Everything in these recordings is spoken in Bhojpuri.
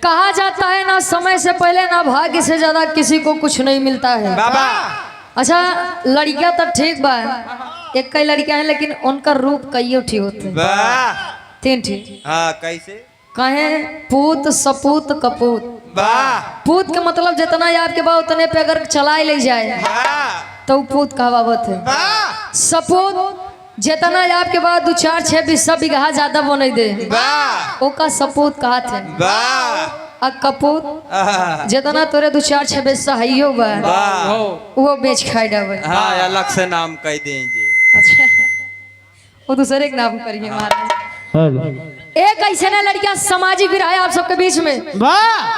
कहा जाता है ना समय से पहले ना भाग्य से ज्यादा किसी को कुछ नहीं मिलता है। बाबा अच्छा लड़कियां तो ठीक बा, एक कई लड़कियां हैं लेकिन उनका रूप कई उठी होते हैं। वाह तीन ठीक। हाँ कैसे कहे पूत सपूत कपूत। वाह पूत के मतलब जितना ही आपके बाद उतने पे अगर चलाए ले जाए वाह तो वो पूत कहावत है। वाह सपूत जितना ही आपके बाद 2 4 6 20 बीघा ज्यादा बने दे वाह ओका सपूत कहा थे। वाह आ कपूत जितना तोरे 2 4 6 20 हइयो बा वाह वो बेच खाई डावे। हाँ अलग से नाम कह देंगे। अच्छा वो दूसरे के नाम करिए महाराज। एक ऐसे ना लड़कियां सामाजिक विराय आप सबके बीच में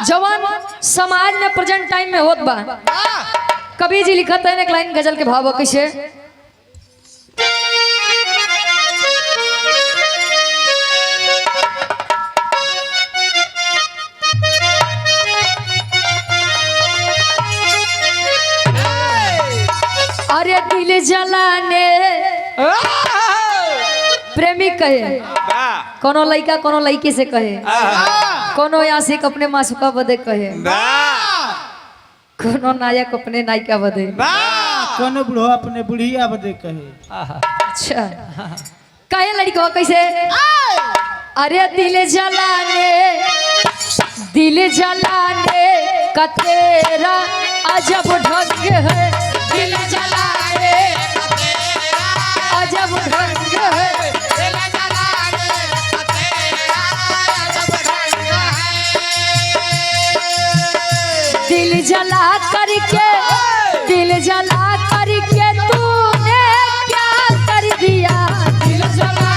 जवान समाज में प्रेजेंट टाइम में होत बा। कबीर जी लिखत है एक लाइन गजल के भाव कैसे। अरे दिल जलाने प्रेमी कहे वाह कोनो लड़का कोनो लड़की से कहे, कोनो आशिक अपने मासूका बदे कहे, वाह कोनो नायक अपने नायिका बदे। वाह कोनो बुढ़ो अपने बुढ़िया बदे कहे। अच्छा कहे लड़का कैसे। अरे दिल जलाने का तेरा अजब ढंग है। दिल जलाने का तेरा अजब ढंग है। दिल जला करके तूने क्या कर दिया। दिल जला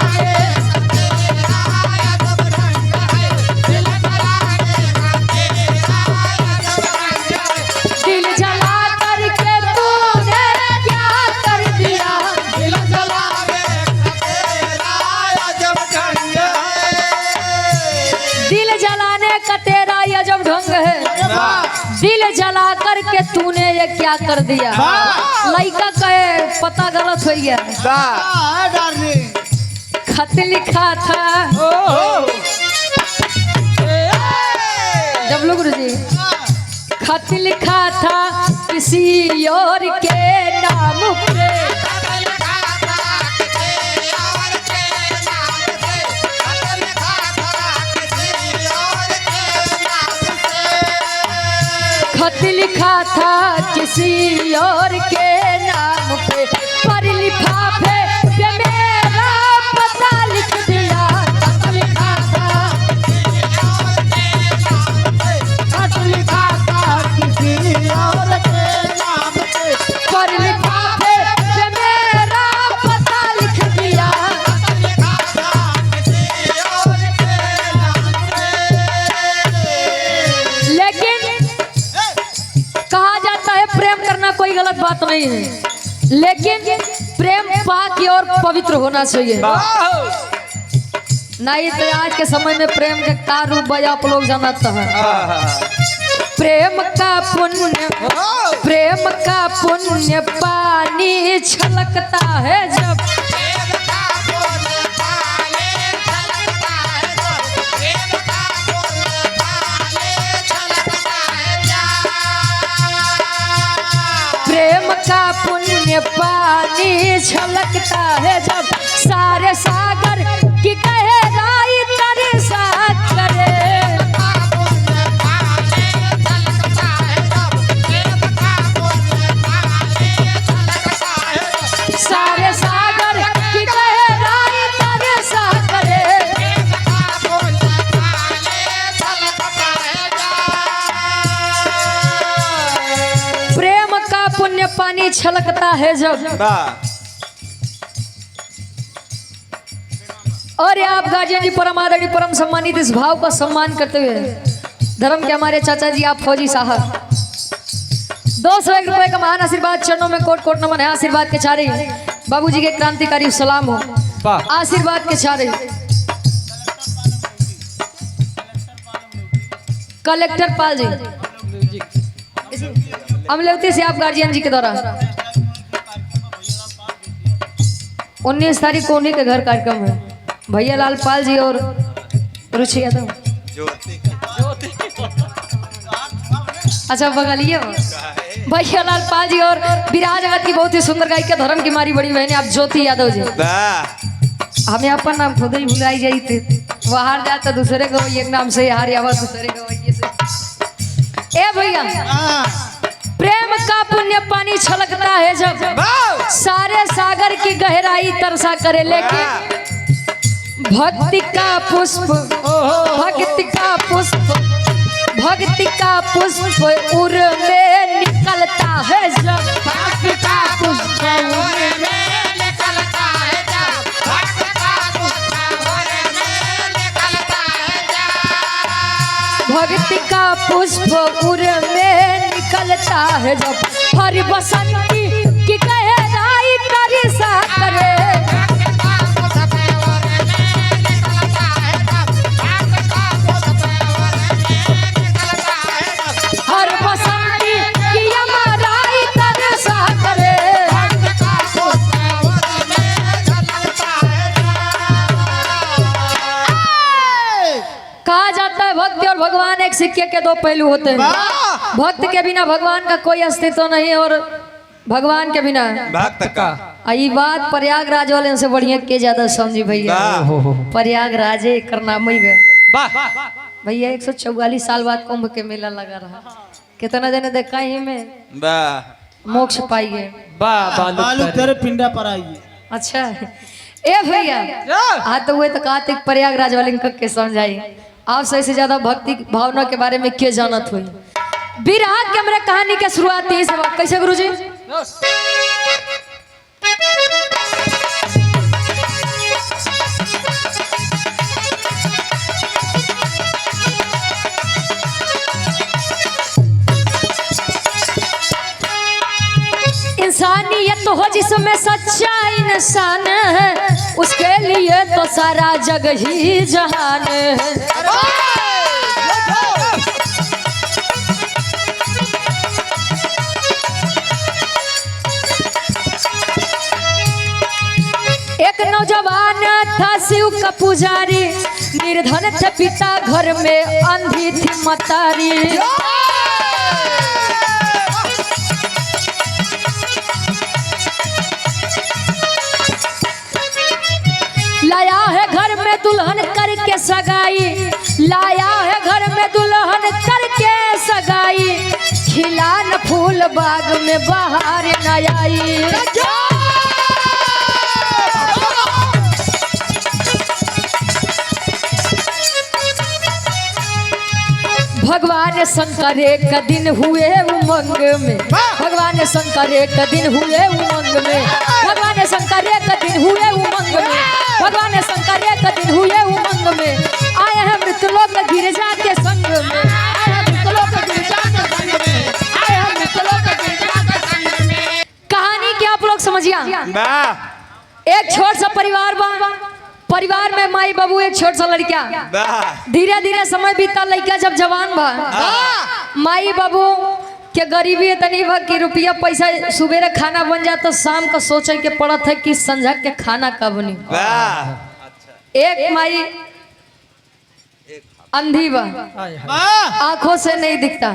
दिल जला करके तूने क्या कर दिया। दिल जला दिल जलाने का तेरा अजब ढंग है। दिल जला करके तूने ये क्या कर दिया। लड़का कहे पता गलत हो गया। खत लिखा था जब लोग गुरुजी खत लिखा था किसी और के नाम पे। खत लिखा था किसी और के नाम पे पर लिफाफे पे मेरा पता लिख दिया। खत लिखा था किसी और के नाम पे पर लिफाफे पे मेरा पता लिख दिया। लेकिन कहा जाता है प्रेम करना कोई गलत बात नहीं है, लेकिन प्रेम पाक और पवित्र होना चाहिए। नहीं तो आज के समय में प्रेम के का रूप बजा आप लोग जानते हैं। प्रेम का पुण्य पानी छलकता है जब। प्रेम का पुण्य पानी छलकता है जब सारे सागर की गहराई तेरे साथ करे। सारे सागर की गहराई तेरे साथ करे। प्रेम का पुण्य पानी छलकता है जब। और आप गार्जियन जी परम आदरणीय परम सम्मानित इस भाव का सम्मान करते हुए धर्म के हमारे चाचा जी आप फौजी साहब 201 रुपए का महान आशीर्वाद चरणों में कोट कोट नमन है। आशीर्वाद के चारे बाबूजी के क्रांतिकारी सलाम हो। आशीर्वाद के चारे कलेक्टर पाल जी अमलेवती से आप गार्जियन जी के द्वारा 19 तारीख को उन्हीं के घर कार्यक्रम है। भैया लाल पाल जी और रुचि यादव अच्छा बगलिए भैया लाल पाल जी और विराज जगत की बहुत ही सुंदर गायिका धर्म की मारी बड़ी बहन आप ज्योति यादव जी। वाह हमें अपन नाम खुद ही भुलाई जाई थे, बाहर जाए तो दूसरे गवैये के नाम से हार आवा दूसरे गवैये से। ए भैया प्रेम का पुण्य पानी छलकता है जब सारे सागर की गहराई तरसा करे, लेकिन भक्ति का पुष्प भक्ति का पुष्प भक्ति का पुष्प उर में निकलता है जब भक्ति का पुष्प उर में निकलता है जब भक्ति का पुष्प उर में निकलता है जब भक्ति का पुष्प उर में निकलता है जब हरि बसंती की गहराई तरसा करे। हर बसंती की अमराई तरसा करे। कहा जाता है भक्ति और भगवान एक सिक्के के दो पहलू होते हैं। भक्त के बिना भगवान का कोई अस्तित्व नहीं और भगवान के बिना भक्त का। ये बात प्रयागराज वाले से बढ़िया के ज्यादा समझी भैया। प्रयागराज करना भैया 144 साल बाद कुंभ के मेला लगा रहा, कितना जने देखा ही में वाह मोक्ष पाई गए। बालू तेरे पिंडा पर आई। अच्छा ए भैया हाँ तो वही तो कहते प्रयागराज वाले के समझाई आप सही से ज्यादा भक्ति भावना के बारे में क्या जानत हुई। विरह के मेरे कहानी के शुरुआत यही से कैसे गुरुजी। इंसानियत हो जिसमें सच्चा इंसान है उसके लिए तो सारा जग ही जहान है। एक नौजवान था शिव का पुजारी, निर्धन थे पिता घर में अंधी थी मतारी। लाया है घर में दुल्हन करके सगाई, लाया है घर में दुल्हन करके सगाई, खिला न फूल बाग में बाहर न आई। भगवान शंकर एक दिन हुए उमंग में, भगवान शंकर एक दिन हुए उमंग में, भगवान शंकर एक दिन हुए उमंग में, भगवान शंकर एक दिन हुए उमंग में, आए हैं मृतलोक गिरजा के संग में, आए हैं मृतलोक गिरजा के संग में, आए हैं मृतलोक गिरजा के संग में। कहानी क्या आप लोग समझिए। एक छोट सा परिवार में माई बाबू एक छोट सा लड़का, धीरे धीरे समय बीता, लड़का जब जवान भा, माई बाबू के गरीबी इतनी बा कि रुपया पैसा सुबेरे खाना बन जाए तो शाम को सोचे के पड़त है कि संझा के खाना कब बनी। एक माई अंधी बा, आंखों से नहीं दिखता।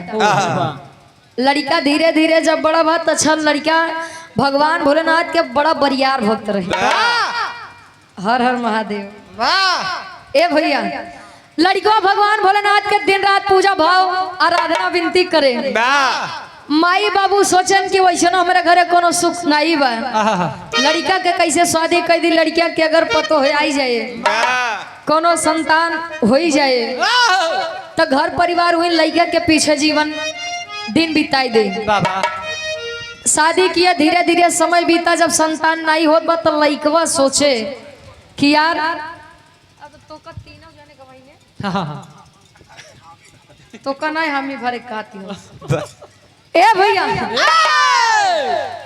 लड़का धीरे धीरे जब बड़ा बात अच्छा, लड़का भगवान भोलेनाथ के बड़ा बरियार भक्त रहे। हर हर महादेव। ए भैया लड़का भगवान भोलेनाथ के दिन रात पूजा भाव आराधना विनती करे। माई बाबू सोचन कि वैसे हमारे घरे कोनो सुख नहीं बा, लड़का के कैसे शादी कर दी, लड़का के अगर पतो हो आई जाए, कोनो संतान हो ही जाए तो घर परिवार हुई, लड़का के पीछे जीवन दिन बिताई दे। शादी किया, धीरे धीरे समय बीता, जब संतान नहीं होत बा तो लड़कवा सोचे कि यार अब तो का तीनों जाने गवाइने तो का नहीं हम ही भरे कहती हूँ। ए भैया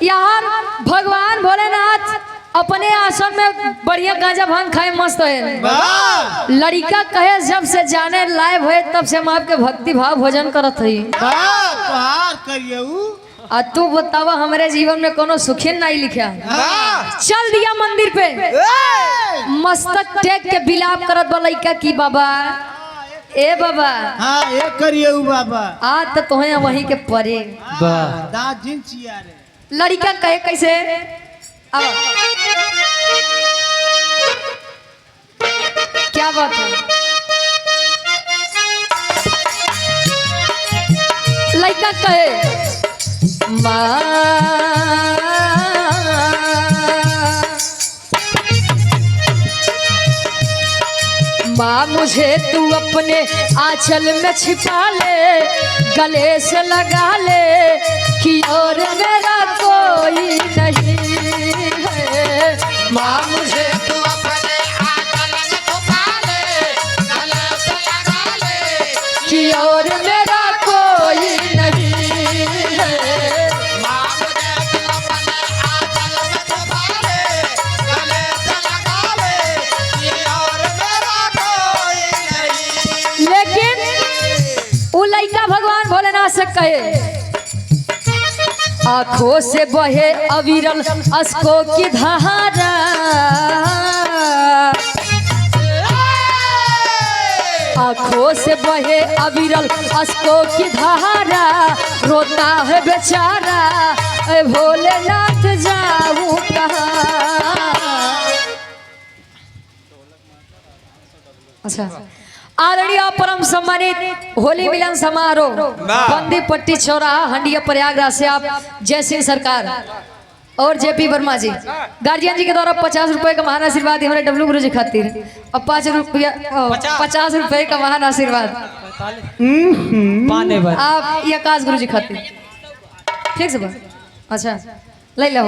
यार भगवान भोलेनाथ अपने आश्रम में बढ़िया गांजा भांग खाए मस्त है। लड़का कहे जब से जाने लायक हुए तब से हम आपके भक्ति भाव भोजन करत हई। आ तू बतावा हमारे जीवन में कोनो सुखी नहीं लिखा। चल दिया मंदिर पे, मस्तक टेक के बिलाप करत बा लड़का की बाबा ए बाबा हाँ ये करिए उ बाबा आज तो तुम्हें वहीं के परे वाह दांत जिंचिया रे लड़का कहे कैसे अब क्या बात है लड़का कहे माँ मुझे तू अपने आंचल में छिपा ले गले से लगा ले कि और मेरा कोई नहीं है माँ मुझे तू अपने आंचल में छुपा ले, गले से लगा ले। कि और मेरा कोई नहीं है माँ मुझे तू अपने आंचल में छुपा ले, गले से लगा ले। ये और मेरा कोई नहीं। लेकिन वो लड़का भगवान भोलेनाथ से कहे आंखों से बहे अविरल अस्को की धारा आंखों से बहे अविरल अस्को की धारा रोता है बेचारा ए भोलेनाथ जाऊं कहाँ अच्छा आदरणीय परम सम्मानित होली मिलन समारोह बंदी पट्टी चौराहा हंडिया प्रयागराज से आप जय सिंह सरकार और जेपी वर्मा जी गार्जियन जी के द्वारा 50 रुपए का महान आशीर्वाद हमारे डब्लू गुरु जी खातिर और 50 रुपए का महान आशीर्वाद पाने भर आप ये आकाश गुरु जी खातिर ठीक से बा अच्छा ले लो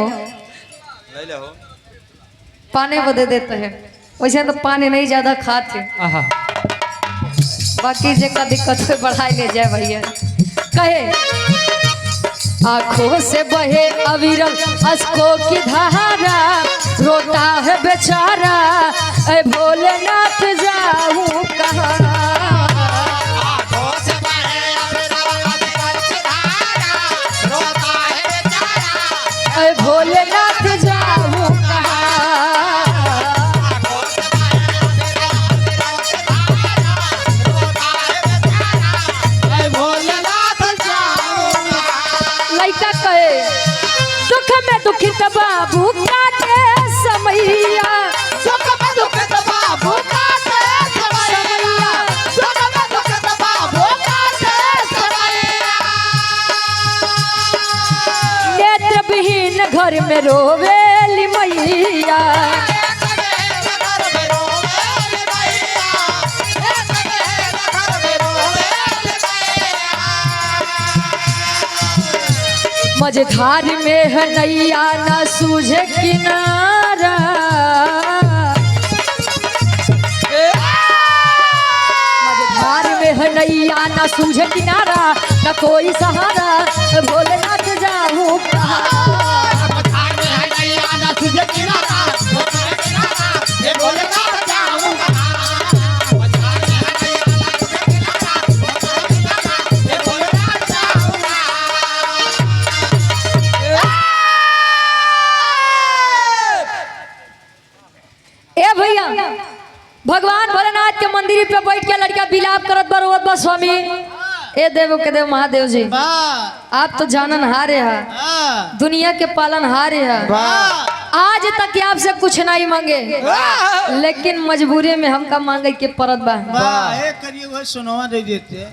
पाने को दे देते हैं वैसे तो पानी नहीं ज्यादा खाते आहा बाकी जगह दिक्कत है बढ़ाई ले जाए भैया कहे आंखों से बहे अविरल अस्को की धारा रोता है बेचारा ए भोलेनाथ जाऊं कहाँ आंखों से बहे अविरल की धारा, रोता है बेचारा। ए भोलेनाथ जाऊं कहाँ आंखों से बहे अविरल की धारा, रोता है बेचारा। ऐ भोलेनाथ जाऊंगा। लड़का कहे दुख में दुखित बाबू काटे समैया दुख में दुखित बाबू काटे समैया, दुख में दुखित बाबू काटे समैया। नेत्र विहीन घर में रोवेली मैया एक बेर घर में रोवेली मैया, एक बेर घर में रोवेली मैया। मझधार में है नैया न सूझे किनारा मझधार में है नैया न सूझे किनारा न कोई सहारा भोलेनाथ जाऊं कहाँ मझधार में है नैया न सूझे किनारा, वो सूझे किनारा, ये भोलेनाथ जाऊंगा। मझधार में है नैया न सूझे किनारा, वो सूझे किनारा, ये भोलेनाथ जाऊंगा। ए भैया भगवान भोलेनाथ के मंदिर पे बैठ के लड़का बिलाप करत बा रोवत बा स्वामी ए देव के देव महादेव जी वाह आप तो जानन हारे है हाँ दुनिया के पालन हारे है वाह आज तक आपसे कुछ नहीं मांगे लेकिन मजबूरी में हमका मांगे के परत बा वाह ये करिए वो सुनवा दे देते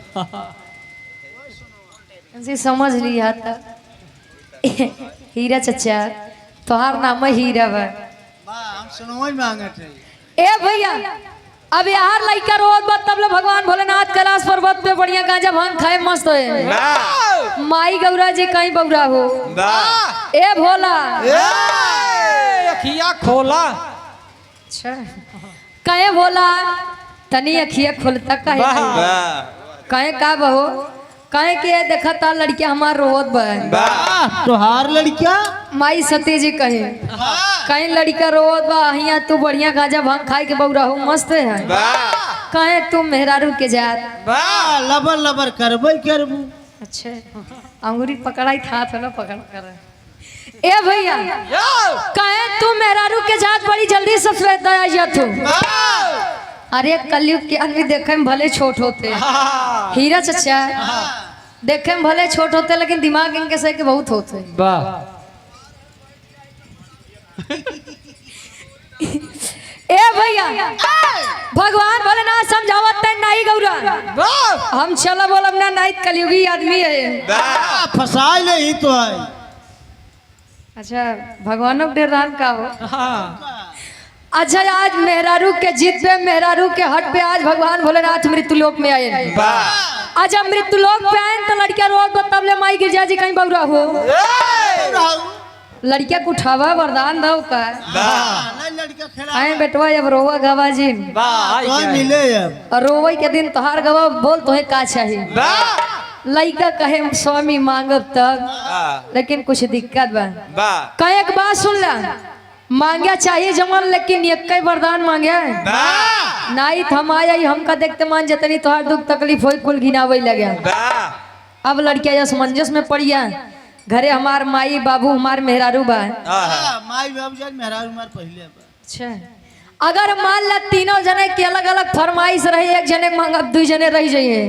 जी समझ लिया था हीरा चचा तोहार नाम हीरा बा वाह हम सुनवा ही मांगत है ए भैया अब यार लइका रोत बा तब ले भगवान भोलेनाथ कैलाश पर्वत पे बढ़िया गांजा भांग खाए मस्त होए माई गौरा जी कहीं बौरा हो ए भोला अखिया खोला अच्छा कहे भोला तनी अखिया खोलता कहे कहे का बहो कहे के देखा ता लड़किया हमार रोत बा तोहार लड़किया माई सती जी कहे वाह कहीं लड़का रोत बा हिया तू बढ़िया गांजा भांग खाए के बौरा हो मस्त है कहे तू मेहरारू के जात वाह लबर लबर करबे करबू अच्छा अंगूरी पकड़ाई था तो ना पकड़ कर ए भैया कहे तू मेहरारू के जात बड़ी जल्दी सफेद आ जा तू अरे कलयुग के आदमी देखे में भले छोट होते, हीरा चचा देखे में भले छोट होते लेकिन दिमाग इनके सही के बहुत होते। वाह ए भैया भगवान भोलेनाथ समझावत है नहीं गौरा, हम चला बोलब ना नहीं कलयुगी आदमी है। फसाई ले ही तो है। अच्छा भगवानों के रान का हो। हाँ अच्छा आज मेहरारू के जीत पे मेहरारू के हट पे आज भगवान भोलेनाथ मृत्युलोक में आए। आज जब मृत्युलोक पे आए तो लड़किया रोज तब ले माई गिरजा जी कहीं बउरा हो, लड़किया को उठावा वरदान दो का लड़का खेला आए बेटवा अब रोवा गवा जी तो मिले अब। और रोवे के दिन तोहार गवा बोल तोहे का चाहिए। लड़का कहे स्वामी मांगब तब लेकिन कुछ दिक्कत बा। कहे एक बात सुन ला, मांगे चाहिए जमन लेकिन एक वरदान मांगे नहीं हम आया हमका देखते मान जतनी तोहार दुख तकलीफ होई कुल घिनावे लगे। अब लड़किया असमंजस में पड़िया, घरे हमार माई बाबू हमार मेहरारू बा। माई बाबू जान मेहरारू मार पहले बा। अच्छा अगर मान ला तीनों जने के अलग अलग फरमाइश रही, एक जने मांगब दू जने रह जाइए,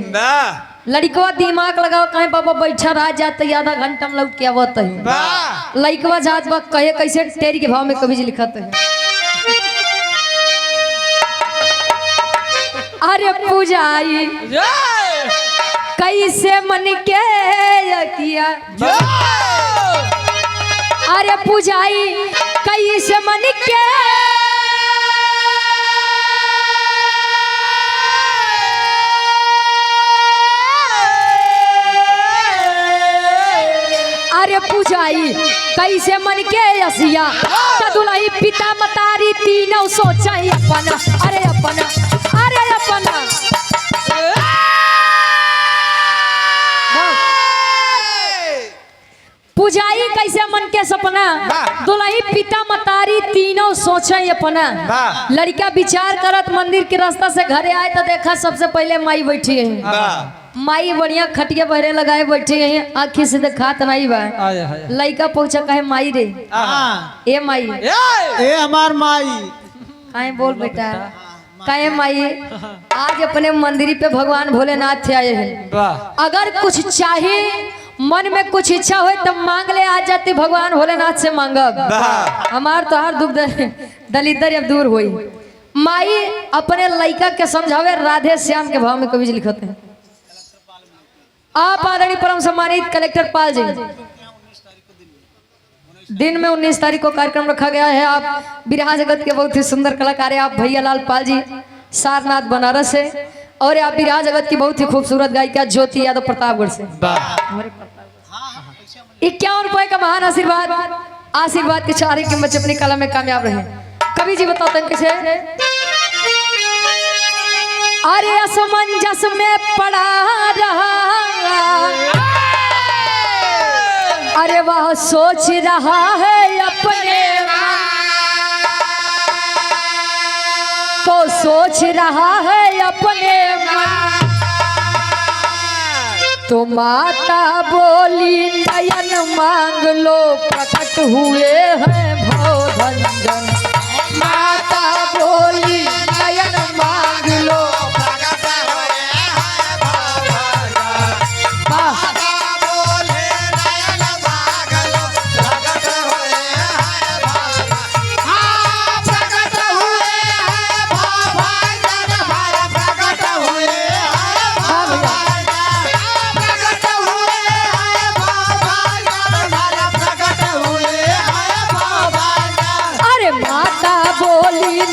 लड़कवा दिमाग लगाओ कहीं बाबा बैठा रह जाते आधा घंटा में लौट के आवत है। लड़कवा जात बा कहे कैसे तेरी के भाव में कभी लिखत है। अरे पूजाई कैसे मन के किया, अरे पूजाई कैसे मन के अरे पूजाई कैसे मन के असिया दुलाई पिता मतारी तीनों सोचा अपना, अरे अपना अरे अपना पूजाई कैसे मन के सपना दुलाई पिता मतारी तीनों सोचे अपना। लड़का विचार करत मंदिर के रास्ता से घरे आए तो देखा सबसे पहले माई बैठी है। माई बढ़िया खटिया बहरे लगाए बैठे हैं, आँखी से दिखात नहीं बा। लड़का पहुंचा कहे माई रे ए माई ए हमार माई कहे बोल बेटा कहे माई आज अपने मंदिर पे भगवान भोलेनाथ आए हैं, अगर कुछ चाहे मन में कुछ इच्छा हो तब मांग ले, आ जाते भगवान भोलेनाथ से मांगब हमार तो हर दुख दलिदर अब दूर हुई। माई अपने लड़का के समझावे राधे श्याम के भाव में कवि लिखते हैं। आप आदरणीय परम सम्मानित कलेक्टर पाल जी, दिन में 19 तारीख को कार्यक्रम रखा गया है। आप बिरहा जगत के बहुत ही सुंदर कलाकार है, आप भैया लाल पाल जी सारनाथ बनारस से, और आप बिरहा जगत की बहुत ही खूबसूरत गायिका ज्योति यादव प्रतापगढ़ से। 51 रुपए का महान आशीर्वाद, आशीर्वाद के चारे के बच्चे अपनी कला में कामयाब रहे। कवि जी बताते हैं कैसे। अरे असमंजस में पड़ा रहा, अरे वह सोच रहा है अपने तो सोच रहा है अपने मन, तो माता बोली नयन मांग लो प्रकट हुए हैं भवभंजन। माता बोली नयन मांग लो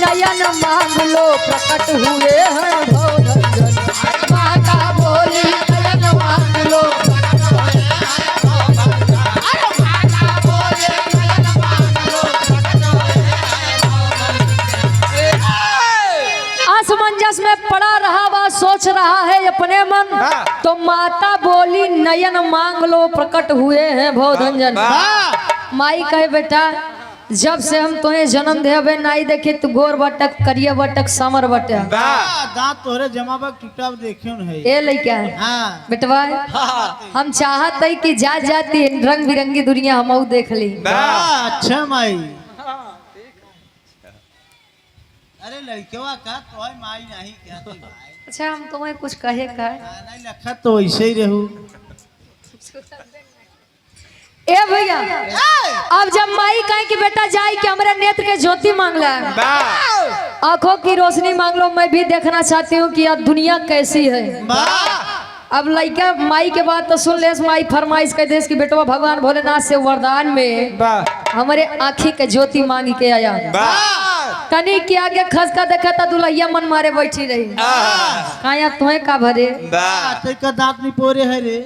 नयन मांग लो प्रकट हुए हैं भवभंजन। माता बोली नयन मांग लो असमंजस में पड़ा रहा वह सोच रहा है अपने मन, तो माता बोली नयन मांग लो प्रकट हुए हैं भवभंजन। माई कहे बेटा जब से हम तुम्हें जन्म देवे नहीं देखे तू गोर बटक करिया बटक समर बटक दांत तोरे जमा बक टूटा देखे न है ए लइका है। हाँ बेटवा हम चाहत है कि जा जाती रंग बिरंगी दुनिया हम देख ली। अच्छा माई अरे लड़केवा का तो माई नहीं कहती भाई। अच्छा हम तुम्हें कुछ कहे का नहीं लखत तो ऐसे ही रहू। ए भैया अब जब माई कहे कि बेटा जाए कि हमारे नेत्र के ज्योति मांगला आंखों की रोशनी मांग लो, मैं भी देखना चाहती हूँ कि अब दुनिया कैसी है। अब लड़का माई के बात तो सुन ले, माई फरमाइश कर देश की बेटवा भगवान भोलेनाथ से वरदान में हमारे आँखी के ज्योति मांग के आया। तनी के आगे खसका देखा था दुल्हिया मन मारे बैठी रही कहा तुम्हें का भरे का दांत नहीं पोरे है रे।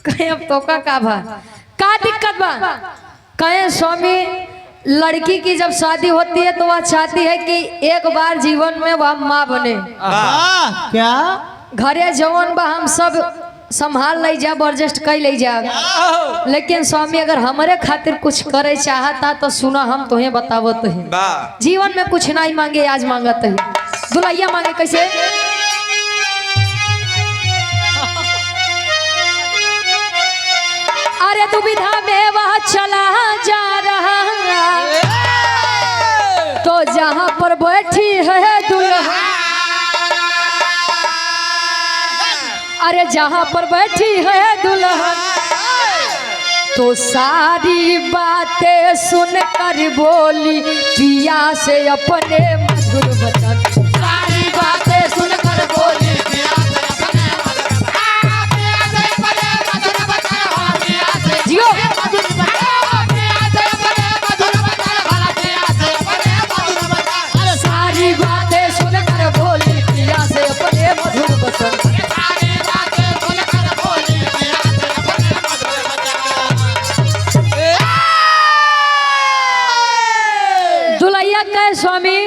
कहे अब तो का भा का दिक्कत बा। कहे स्वामी लड़की की जब शादी होती है तो वह चाहती है कि एक बार जीवन में वह माँ बने। क्या घरे जवन बा हम सब संभाल ले जा, एडजस्ट कर ले जा, लेकिन स्वामी अगर हमारे खातिर कुछ करे चाहता तो सुना हम तुम्हें बतावत है। जीवन में कुछ नहीं मांगे आज मांगत है। दुल्हिया मांगे कैसे अरे दुविधा में वह चला जा रहा तो जहां पर बैठी है दुल्हा, अरे जहां पर बैठी है दुल्हा तो सारी बातें सुनकर बोली पिया से अपने मधुर वचन। सारी बातें सुनकर बोली जियो सारी बातें सुनकर बोली पिया से अपने मधुर वचन। दुल्हिया कहे स्वामी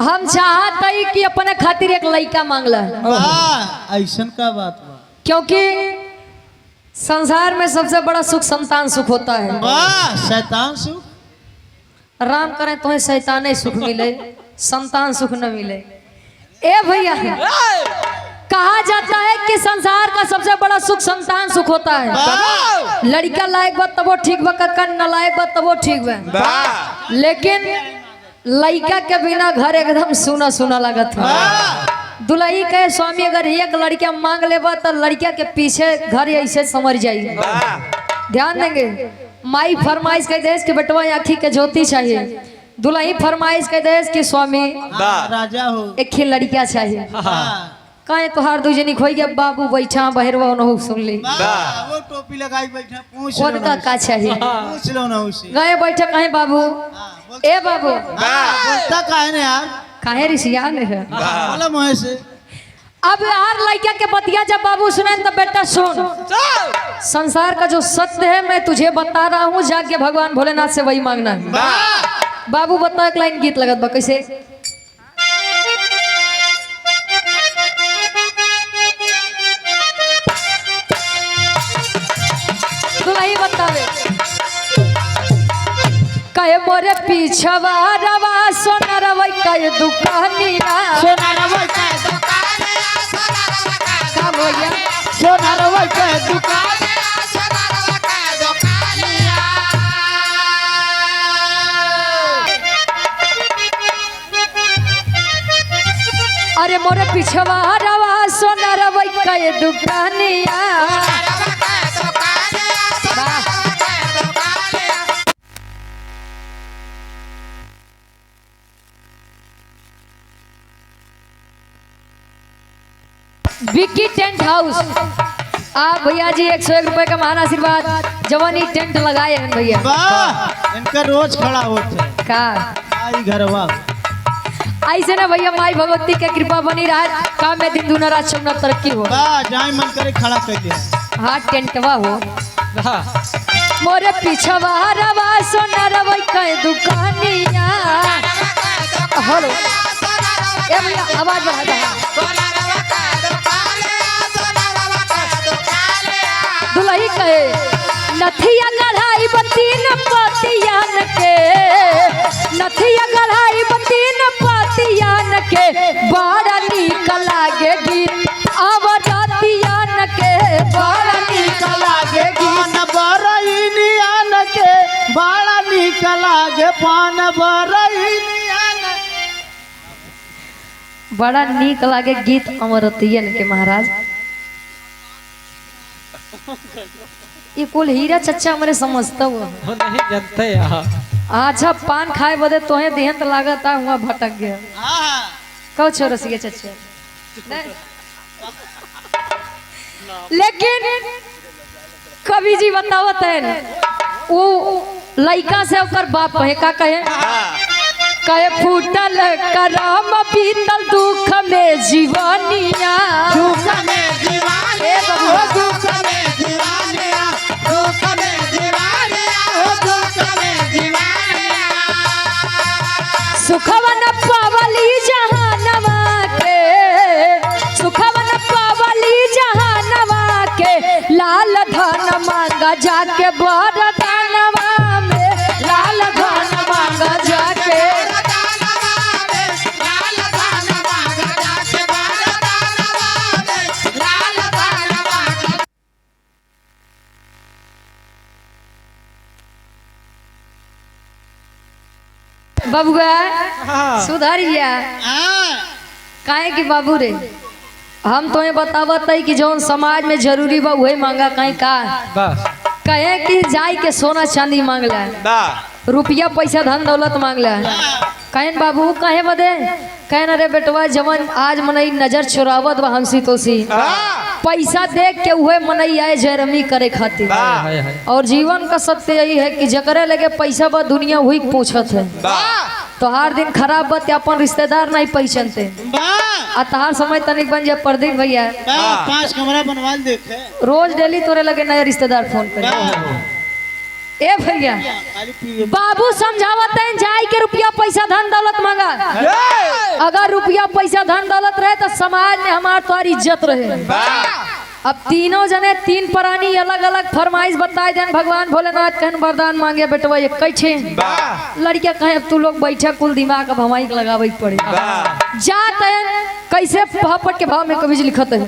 हम चाहते ही कि अपने खातिर एक लड़का मांगला, ऐसा का बात बा। क्योंकि संसार में सबसे बड़ा सुख संतान सुख होता है। वाह शैतान सुख राम करें तुम्हें शैताने सुख मिले, संतान सुख न मिले। ए भैया कहा जाता है कि संसार का सबसे बड़ा सुख संतान सुख होता है। लड़का लायक बा तबो ठीक बा, कक्का न लायक बा तबो ठीक बा, लेकिन लड़का के बिना घर एकदम सुना सुना लगत है। दुल्ही कहे स्वामी अगर एक लड़का मांग लेबा तो लड़का के पीछे घर ऐसे समझ जाइए। ध्यान देंगे माई फरमाइश कह देश के बेटवा आँखी के ज्योति चाहिए। दुल्ही फरमाइश कह देश के स्वामी राजा हो एक ही लड़का चाहिए। कहे तुहार दूजनी खोई गया बाबू बैठा बहरवा न सुन ली वो टोपी लगाई बैठा पूछ लो उनका का चाहिए पूछ लो ना उसे गए बैठे कहे बाबू ए बाबू बोलता काहे ने यार काहे रिसिया ने है बोला मुझे से। अब यार लड़का के बतिया जब बाबू सुने तो बेटा सुन, संसार का जो सत्य है मैं तुझे बता रहा हूँ, जाके भगवान भोलेनाथ से वही मांगना है। बाबू बता एक लाइन गीत लगत बा कैसे दुल्ही बतावे कहे मोरे पीछवा रवा सोनरवा कहे दुकानिया सोनारवा के दुकानिया सोनारवा के का भैया सोनारवा के दुकानिया सोनारवा के दुकानिया अरे मोरे पीछवा रवा सोनरवा कहे दुकानिया सोनारवा के दुकानिया सोनारवा के दुकानिया। विक्की टेंट हाउस आप भैया जी 101 रुपए का महान आशीर्वाद जवानी टेंट लगाए हैं भैया वाह इनका रोज खड़ा होते का आई घरवा ऐसे ना भैया माई भगवती के कृपा बनी रहा काम में दिन दुना रात चौना तरक्की हो वाह जाए मन करे खड़ा कर दिया हाँ टेंटवा हो मोरे पीछवा रवा सोना रवा कहे दुकानिया हेलो ए भैया आवाज बढ़ा दो दुल्ही कहे नथिया गढ़ाई बतीन पतियान के नथिया गढ़ाई बतीन पतियान के बड़ा नीक लागे गीत अवरतियान के बड़ा नीक लागे गीत पान बरईनियान के बड़ा निक लागे पान बरईनियान बड़ा नीक लागे गीत अमरतियन के महाराज। ये कुल हीरा चच्चा हमरे समझता हुआ वो नहीं जानते यार। अच्छा पान खाए बदे तोहे देहन तो लागत है हुआ भटक गया। हाँ कहो छोरो सी चच्चा लेकिन कवि जी बतावत है वो लइका से ओकर बाप कहे का कहे फूटल करम बीतल दुख में जीवनिया दुख में दीवानिया हो दुख में दीवानिया दुख में दीवानिया हो दुख में दीवानिया सुखवन पावली जहानवा के सुखवन पावली जहानवा के लाल धन मांगा जाके बड़ धनवा में लाल धन मांगा जाके बबुआ सुधरिया काहे कि बाबू रे हम तो ये बतावत है कि जौन समाज में जरूरी बा वही मांगा कहीं का बस कहे कि जाई के सोना चांदी मांगला रुपया पैसा धन दौलत मांगला कहन बाबू कहे बदे कहन अरे बेटवा जवन आज मनई नजर चुरावत बा हमसी तोसी पैसा देख के उहे मनई आए जरमी करे खातिर हाय हाय। और जीवन का सत्य यही है कि जकरे लगे पैसा बा दुनिया हुई पूछत है तो हर दिन खराब बात अपन रिश्तेदार नहीं पहचानते आ तहार समय तनिक बन जाए प्रदीप भैया 5 कमरा बनवा देखे रोज डेली तोरे लगे नया रिश्तेदार फोन करे ए भैया बाबू समझावत है जाई के रुपया पैसा धन दौलत मांगा अगर रुपया पैसा धन दौलत रहे तो समाज में हमार तोहर इज्जत रहे। अब तीनों जने तीन प्राणी अलग अलग फरमाइश बताए देन भगवान भोलेनाथ कहन वरदान मांगे बेटवा ये कैसे लड़कियां कहे अब तू लोग बैठे कुल दिमाग अब हमारी लगावे पड़े जात है कैसे पहापट के भाव में कभी लिखत है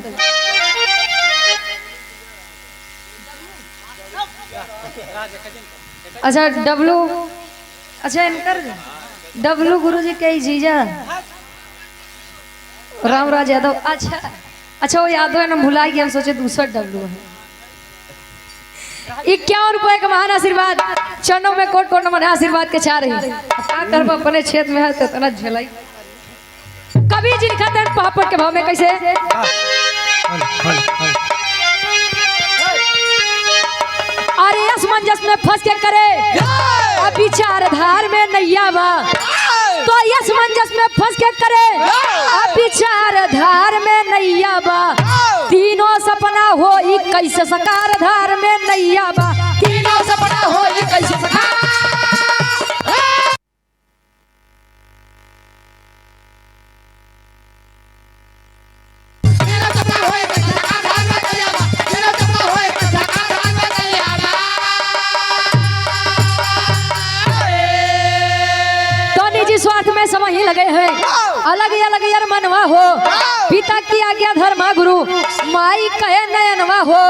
अच्छा डब्लू अच्छा इनकर डब्लू गुरुजी के जीजा रामराज यादव अच्छा वो यादव है ना भुला गया हम सोचे दूसरा डब्लू है। 51 रुपए का महान आशीर्वाद चरणों में कोट कोट मन आशीर्वाद के चाह रही क्या कर अपने क्षेत्र में है तो इतना झेलाई कभी जी लिखा था पापड़ के भाव में कैसे अरे असमंजस में फंस के करे अब विचार धार में नैया बा तो असमंजस में फंस के करे अब विचार धार में नैया बा तीनों सपना हो कैसे सकार धार में नैया बा तीनों सपना हो कैसे सकार स्वार्थ में समय ही लगे हैं अलग यार मनवा हो पिता की आज्ञा धर्मा गुरु माई कहे नयनवा हो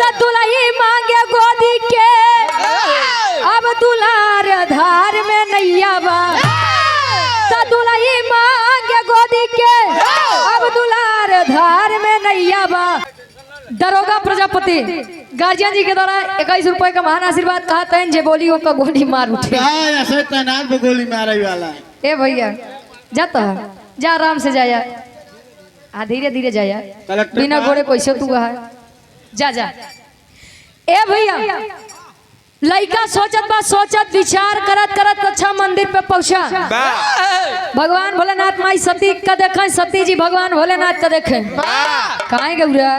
तो दुल्ही मांगे गोदी के अब दुलार धार में नैया बा तो दुल्ही मांगे गोदी के अब दुलार धार में नैया बा। दरोगा प्रजापति गार्जियन जी के द्वारा 21 रुपए का महान आशीर्वाद कहा था जे बोली वो का गोली मार उठे ऐसे तैनात पे गोली मारे वाला ए भैया जाता है जा आराम से जाया हाँ धीरे धीरे जाया बिना घोड़े कैसे तू है जा जा ए भैया लड़का सोचत विचार करत अच्छा मंदिर पे पहुंचा भगवान भोलेनाथ माई सती का देखें सती जी भगवान भोलेनाथ का देखें कहाँ गौरा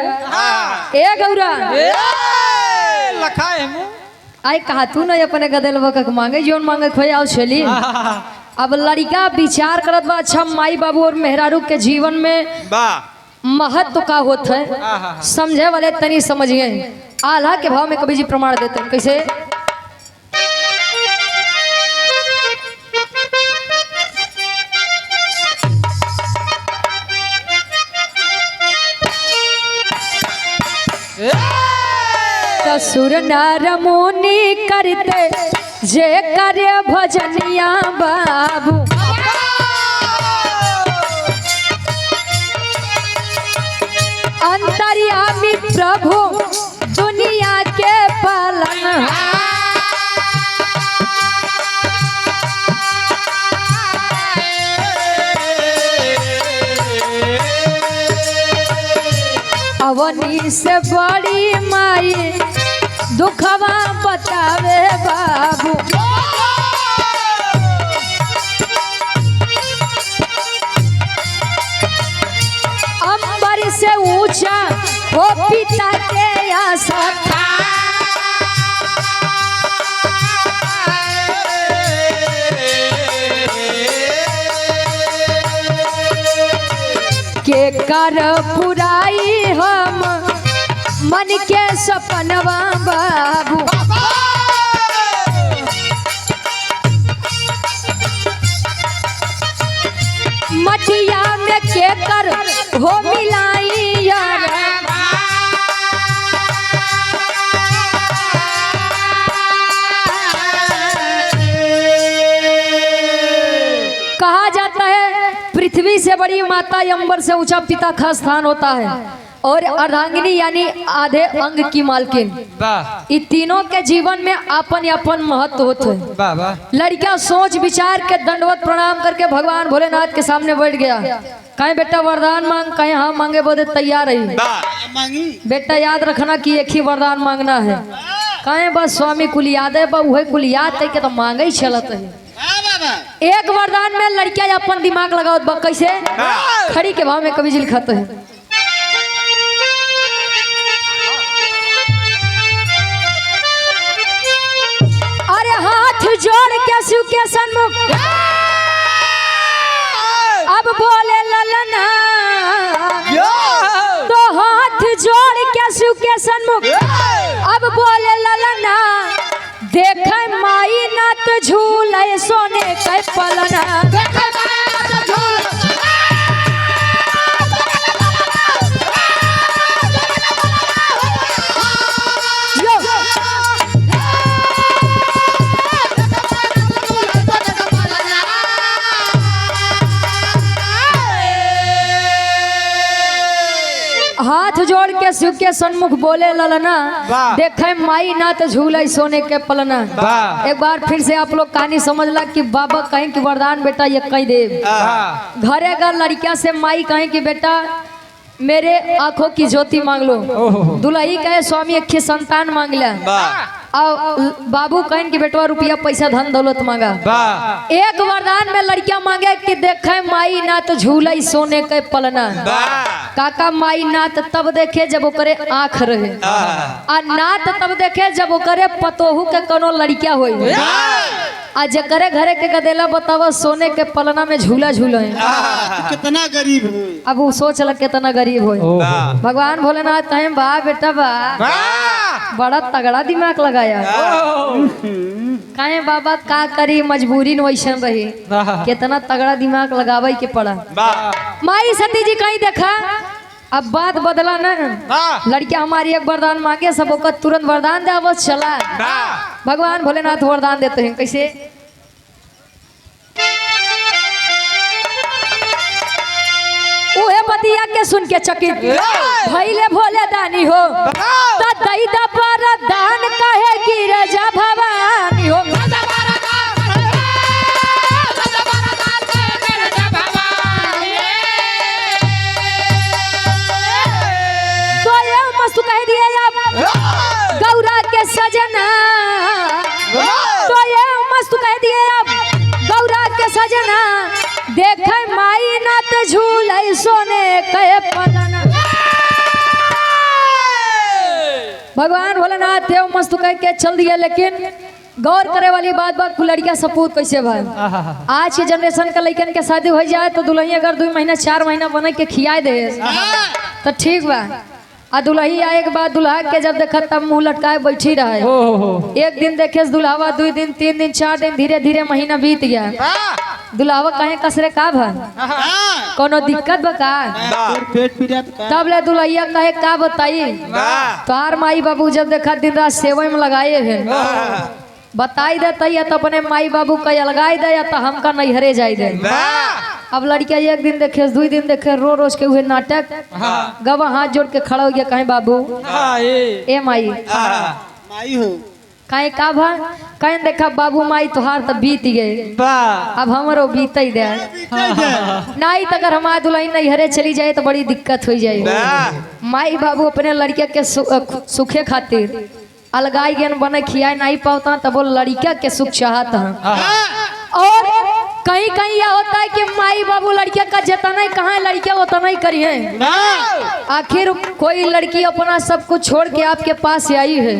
ए गौरा लखाए आई कहा तू नहीं अपने गदल वक मांगे जोन मांगे खोए आओ छली अब लड़का विचार करत बा अच्छा माई बाबू और मेहरारू के जीवन में महत्व का होता है समझे वाले तनी समझिए आल्हा के भाव में कभी जी प्रमाण देते हैं कैसे ससुर नार मुनि करते जे करे भजनिया बाबू अंतर्यामी प्रभु दुनिया के पालनहार। अवनी से बड़ी माई दुखवा बतावे बाबू। अंबर से ऊंचा हो पिता के आशा के कर पुराई हम मन के सपनवा बाबू। मटिया में के कर हो मिलाई यार। कहा जाता है पृथ्वी से बड़ी माता अंबर से ऊंचा पिता का स्थान होता है और अर्धांगिनी यानी आधे अंग की मालकिन। वाह इन तीनों के जीवन में अपन अपन महत्व होते हैं। वाह वाह। लड़कियां सोच विचार के दंडवत प्रणाम करके भगवान भोलेनाथ के सामने बैठ गया। कहीं बेटा वरदान मांग, कहीं हाँ मांगे बोले तैयार रही। मांगी बेटा याद रखना कि एक ही वरदान मांगना है। कहीं बस स्वामी कुल याद है, वही कुल याद है कि तो मांगे ही चलत है। बाबा एक वरदान में लड़कियां अपन दिमाग लगाओ बा कैसे खड़ी के भाव में कवि जी लिखते हैं। अरे हाथ जोड़ के शिव के सन्मुख अब बोले ललना, तो हाथ जोड़ के शिव के सन्मुख अब बोले ललना। देख माई नात झूले सोने के पलना। हाथ जोड़ के शिव के सन्मुख बोले ललना। देखे माई नात झूले सोने के पलना। वाह। एक बार फिर से आप लोग कहानी समझ ला कि बाबा कहें कि वरदान बेटा ये कहीं दे। घरे घर लड़किया से माई कहें कि बेटा मेरे आंखों की ज्योति मांग लो। दुल्ही कहे स्वामी एक ही संतान मांग ले। और बाबू कहें कि बेटवा रुपया पैसा धन दौलत मांगा। वाह एक वरदान में लड़कियां मांगे कि देखे माई नात झूले सोने के पलना। काका माई नात तब देखे जब ओकरे आँख रहे, आ नात तब देखे जब ओकरे पतोहू के कोनो लड़किया होई। आ जकरे घरे के गदेला बतावा सोने के पलना में झूला झूले। कितना गरीब हुए। अब वो सोच लग कितना गरीब होई। भगवान भोलेनाथ कहें बा बेटा बा बड़ा तगड़ा दिमाग लगाया। कहे बाबा का करी मजबूरी वैसन रही, कितना तगड़ा दिमाग लगावे के पड़ा। माई सती जी कहीं देखा अब बात बदला न। लड़कियां हमारी एक वरदान मांगे सब ओकर तुरंत वरदान दे बस चला। भगवान भोलेनाथ वरदान देते हैं कैसे। उहे बतिया के सुन के चकित भइले भोले दानी हो। तो दई दा वरदान कहे गिरजा भवानी हो। तो ये मस्त कह दिए अब गौरा के सजना। तो ये मस्त कह दिए अब गौरा के सजना। देखे माई नात झूले सोने के पलना। भगवान भोलेनाथ देव मस्त कह के चल दिया। लेकिन गौर करे वाली बात बात लड़कियां सपूत कैसे भाई। आज के जनरेशन का लड़कन के शादी हो जाए तो दुल्ही अगर 2 महीना 4 महीना बना के खिया दे तो ठीक बा। आ दुल्ही आए के बाद दुल्हा के जब देखा तब मुंह लटकाए बैठी रहे। एक दिन देखे दुल्हावा 2 दिन 3 दिन 4 दिन धीरे धीरे महीना बीत गया। दुल्हावा कहे कसरे का भाई कोनो दिक्कत बका पेट पीड़त का। तब ले दुल्हिया कहे का बताई। तोहार माई बाबू जब देखा दिन रात सेवा में लगाए है बताई देता या तो अपने माई बाबू का अलगाई दे या तो हमका नैहरे जाई दे। अब लड़किया एक दिन देखे 2 दिन देखे रोज के हुए नाटक गवा हाथ जोड़ के खड़ा हो गया कहीं बाबू ए माई माई हो कहीं का भा कहीं देखा बाबू माई तुहार तो बीत गए अब हमारो बीत ही दे नहीं तो अगर हमारा दुल्हन नहीं हरे चली जाए तो बड़ी दिक्कत हो जाए माई बाबू अपने लड़किया के सुखे खातिर अलगाई ज्ञान बने खियाए नहीं पाता तब वो लड़किया के सुख चाहता है और कहीं कहीं यह होता है कि माई बाबू लड़किया का जतना ही कहाँ लड़किया उतना ही करी है आखिर कोई लड़की अपना सब कुछ छोड़ के आपके पास आई है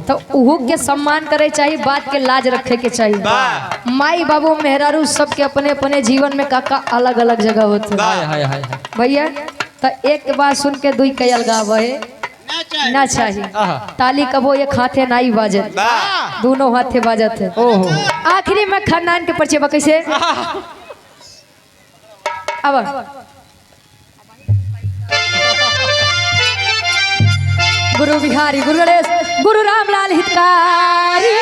तो उहू के सम्मान करे चाहिए बात के लाज रखे के चाहिए माई बाबू मेहरारू सबके अपने अपने जीवन में काका अलग अलग जगह होते भैया तो एक बात सुन के 2 कई अलगाव है ना चाहिए ताली कबो एक हाथे ना ही बाजत दोनों हाथे बाजत है आखिरी में खानदान के परिचय कैसे अब गुरु बिहारी गुरु गणेश गुरु रामलाल हितकारी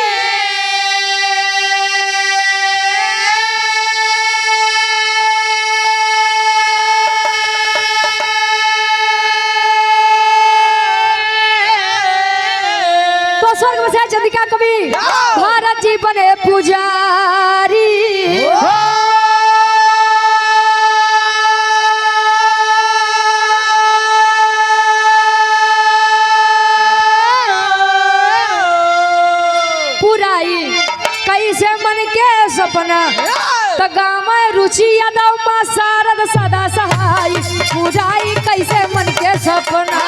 स्वर्ग में से चंद्रिका कवि भारत जी बने पुजारी पुराई कैसे मन के सपना त गाँव रुचि यादव माँ शारद सदा सहाय पुराई कैसे मन के सपना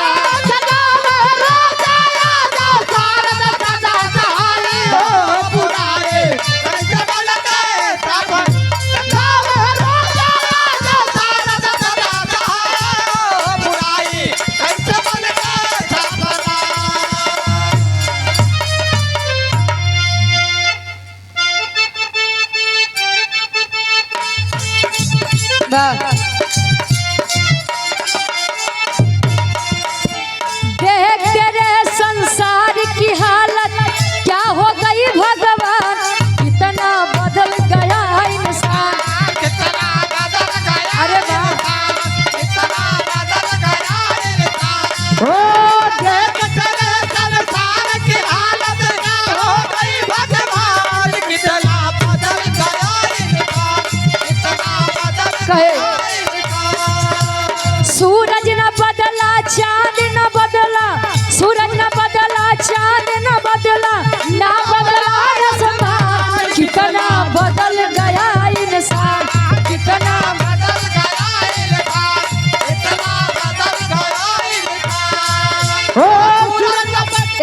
देख तेरे संसार की हालत क्या हो गई भगवान कितना बदल गया इंसान अरे देख तेरे संसार की हालत क्या हो गई भगवान कितना बदल गया कितना बदल कहे सूरज न बदला चांद न बदला सूरज न बदला चांद न बदला ना बदला आसमान कितना बदल गया इंसान कितना बदल गया कितना बदल गया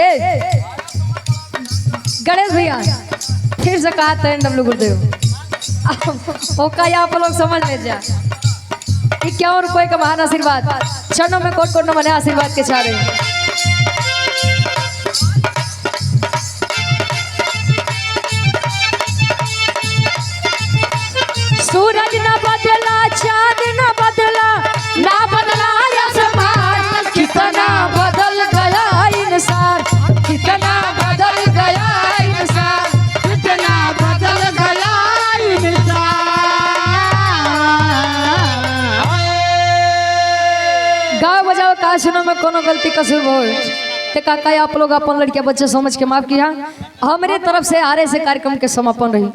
ए गणेश भैया फिर से कहा था डब्लू गुरुदेव ओका आप लोग समझ ले जा क्या और कोई का महान आशीर्वाद क्षणों में कोट कोट मने आशीर्वाद के चाह रहे सूरज न बदला चांद न बदला ना बदला आसमान कितना बदल गया इंसान कितना बदल गया इंसान कितना बदल गया इंसान गाँव बजाओ का सुनो में कोनो गलती कसूर हो ते काका आप लोग अपन लड़किया बच्चे समझ के माफ किया हमारे तरफ से आरे से कार्यक्रम के समापन रही।